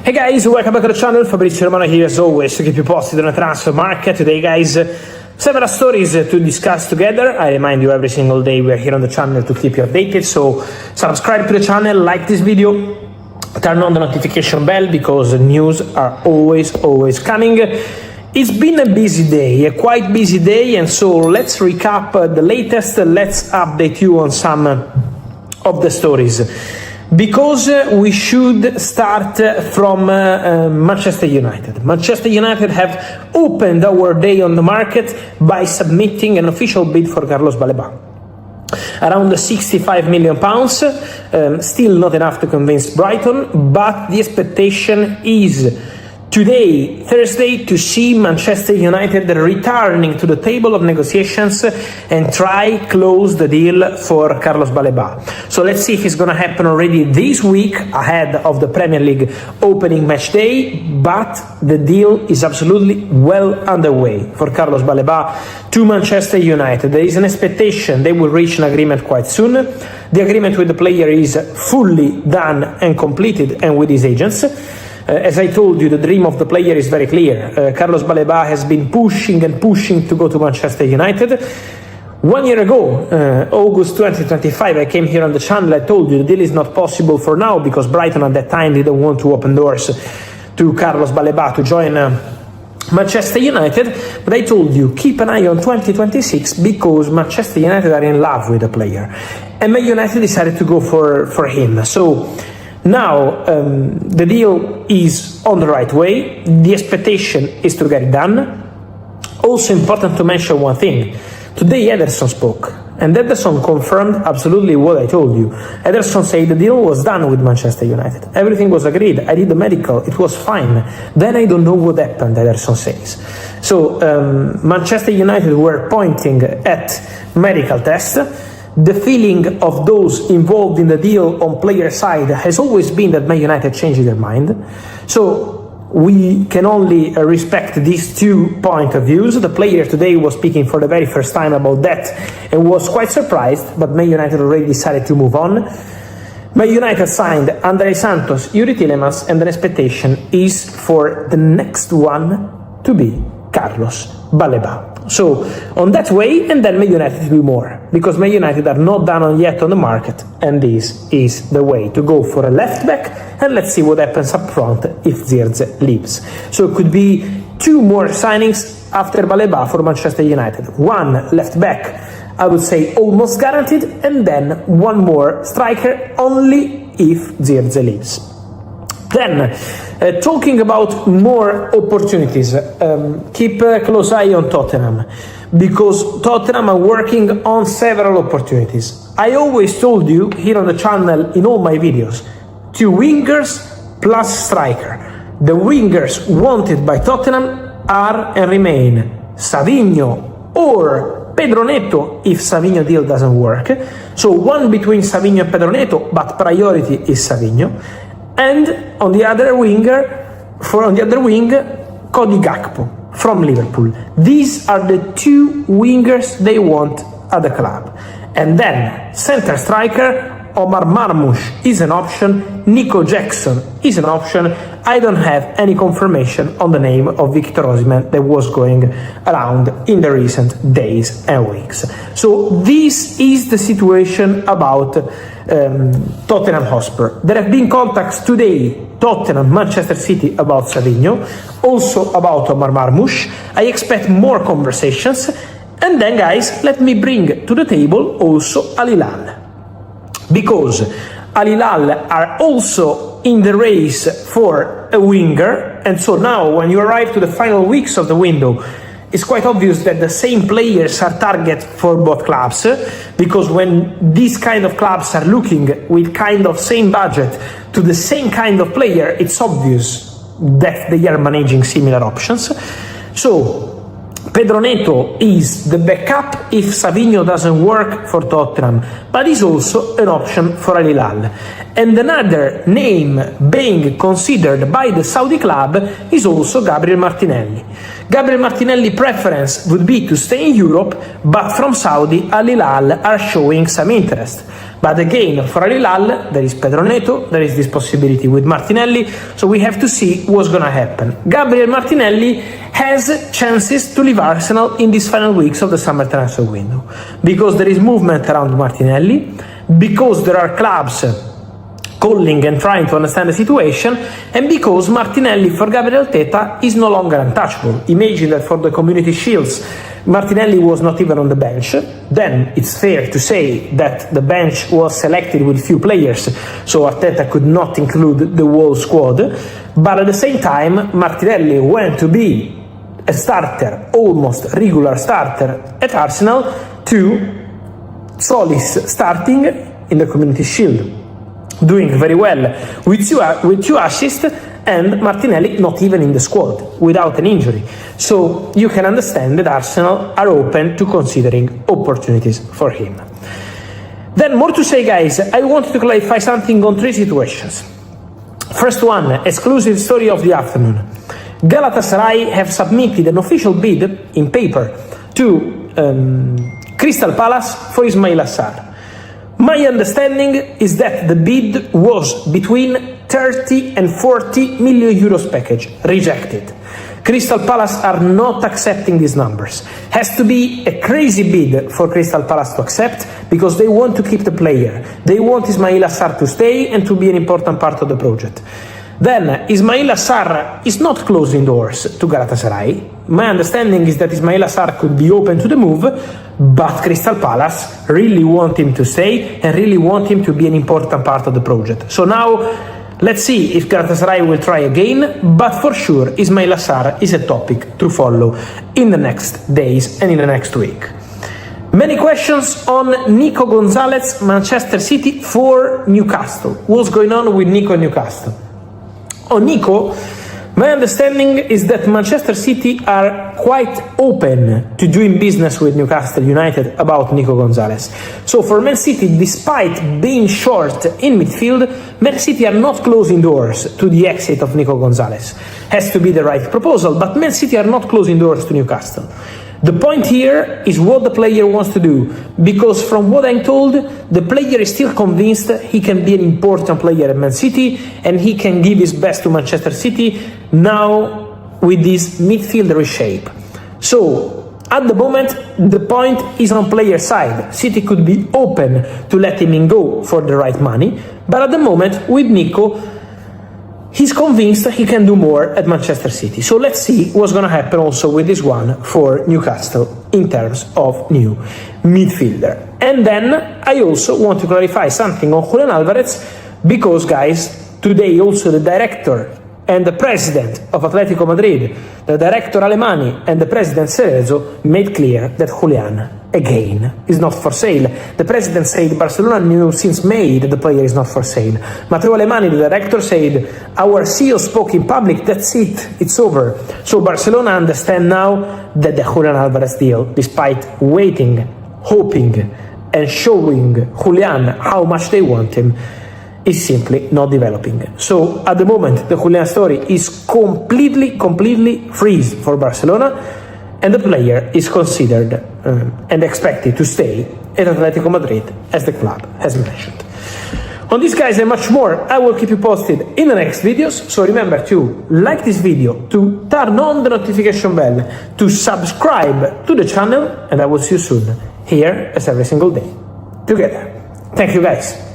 Hey guys, welcome back to the channel. Fabrizio Romano here as always to keep you posted on the transfer market. Today guys, several stories to discuss together. I remind you every single day we are here on the channel to keep you updated. So subscribe to the channel, like this video, turn on the notification bell because news are always coming. It's been a busy day, a quite busy day, and so let's recap the latest. Let's update you on some of the stories. Because we should start from Manchester United. Manchester United have opened our day on the market by submitting an official bid for Carlos Baleba. Around £65 million, still not enough to convince Brighton, but the expectation is today, Thursday, to see Manchester United returning to the table of negotiations and try close the deal for Carlos Baleba. So let's see if it's going to happen already this week ahead of the Premier League opening match day, but the deal is absolutely well underway for Carlos Baleba to Manchester United. There is an expectation they will reach an agreement quite soon. The agreement with the player is fully done and completed and with his agents. As I told you, the dream of the player is very clear. Carlos Baleba has been pushing to go to Manchester United. 1 year ago, August 2025, I came here on the channel, I told you the deal is not possible for now because Brighton at that time didn't want to open doors to Carlos Baleba to join Manchester United, but I told you, keep an eye on 2026 because Manchester United are in love with the player. And Man United decided to go for him. So now, the deal is on the right way. The expectation is to get it done. Also important to mention one thing. Today Ederson spoke, and Ederson confirmed absolutely what I told you. Ederson said the deal was done with Manchester United. Everything was agreed. I did the medical. It was fine. Then I don't know what happened, Ederson says. So, Manchester United were pointing at medical tests. The feeling of those involved in the deal on player side has always been that Man United changed their mind. So we can only respect these 2 points of views. The player today was speaking for the very first time about that and was quite surprised, but Man United already decided to move on. Man United signed Andrei Santos, Yuri Tielemans, and the expectation is for the next one to be Carlos Baleba. So on that way, and then Man United to do more, because Man United are not done yet on the market, and this is the way to go for a left back, and let's see what happens up front if Zirze leaves. So it could be 2 more signings after Baleba for Manchester United. 1 left back, I would say almost guaranteed, and then 1 more striker only if Zirze leaves. Then, talking about more opportunities, keep a close eye on Tottenham, because Tottenham are working on several opportunities. I always told you here on the channel in all my videos, 2 wingers plus striker. The wingers wanted by Tottenham are and remain Savinho or Pedro Neto if Savinho deal doesn't work. So 1 between Savinho and Pedro Neto, but priority is Savinho. And on the other wing, Cody Gakpo from Liverpool. These are the 2 wingers they want at the club. And then center striker Omar Marmoush is an option. Nico Jackson is an option. I don't have any confirmation on the name of Victor Osimhen that was going around in the recent days and weeks. So this is the situation about Tottenham Hotspur. There have been contacts today, Tottenham, Manchester City about Savinho, also about Omar Marmoush. I expect more conversations. And then guys, let me bring to the table also Al Hilal, because Al Hilal are also in the race for a winger, and so now when you arrive to the final weeks of the window, it's quite obvious that the same players are target for both clubs, because when these kind of clubs are looking with kind of same budget to the same kind of player, it's obvious that they are managing similar options. So Pedro Neto is the backup if Savio doesn't work for Tottenham, but is also an option for Al Hilal. And another name being considered by the Saudi club is also Gabriel Martinelli. Gabriel Martinelli's preference would be to stay in Europe, but from Saudi, Al Hilal are showing some interest. But again, for Al Hilal, there is Pedro Neto, there is this possibility with Martinelli, so we have to see what's going to happen. Gabriel Martinelli has chances to leave Arsenal in these final weeks of the summer transfer window, because there is movement around Martinelli, because there are clubs calling and trying to understand the situation, and because Martinelli for Gabriel Teta is no longer untouchable. Imagine that for the Community Shields, Martinelli was not even on the bench. Then it's fair to say that the bench was selected with few players, so Arteta could not include the whole squad. But at the same time, Martinelli went to be a starter, almost regular starter at Arsenal, to Solis starting in the Community Shield, doing very well with two assists, and Martinelli not even in the squad without an injury. So you can understand that Arsenal are open to considering opportunities for him. Then more to say, guys, I wanted to clarify something on three situations. First one, exclusive story of the afternoon. Galatasaray have submitted an official bid in paper to Crystal Palace for Ismaila Sarr. My understanding is that the bid was between 30 and 40 million euros package, rejected. Crystal Palace are not accepting these numbers. Has to be a crazy bid for Crystal Palace to accept, because they want to keep the player. They want Ismaila Sarr to stay and to be an important part of the project. Then Ismaila Sarr is not closing doors to Galatasaray. My understanding is that Ismaila Sarr could be open to the move, but Crystal Palace really want him to stay and really want him to be an important part of the project. So now let's see if Galatasaray will try again, but for sure Ismaila Sarr is a topic to follow in the next days and in the next week. Many questions on Nico Gonzalez, Manchester City for Newcastle. What's going on with Nico and Newcastle? On Nico, my understanding is that Manchester City are quite open to doing business with Newcastle United about Nico Gonzalez. So for Man City, despite being short in midfield, Man City are not closing doors to the exit of Nico Gonzalez. Has to be the right proposal, but Man City are not closing doors to Newcastle. The point here is what the player wants to do, because from what I'm told, the player is still convinced he can be an important player at Man City and he can give his best to Manchester City now with this midfield reshape. So at the moment, the point is on player side. City could be open to let him go for the right money, but at the moment with Nico, he's convinced he can do more at Manchester City. So let's see what's going to happen also with this one for Newcastle in terms of new midfielder. And then I also want to clarify something on Julián Álvarez, because, guys, today also the director and the president of Atletico Madrid, the director Alemani and the president Cerezo made clear that Julián, again, is not for sale. The president said Barcelona knew since May that the player is not for sale. Matteo Alemani, the director, said our CEO spoke in public, that's it, it's over. So Barcelona understand now that the Julián Álvarez deal, despite waiting, hoping and showing Julián how much they want him, is simply not developing. So at the moment, the Julián story is completely freeze for Barcelona, and the player is considered and expected to stay at Atletico Madrid, as the club has mentioned. On this, guys, and much more, I will keep you posted in the next videos. So remember to like this video, to turn on the notification bell, to subscribe to the channel, and I will see you soon, here as every single day, together. Thank you, guys.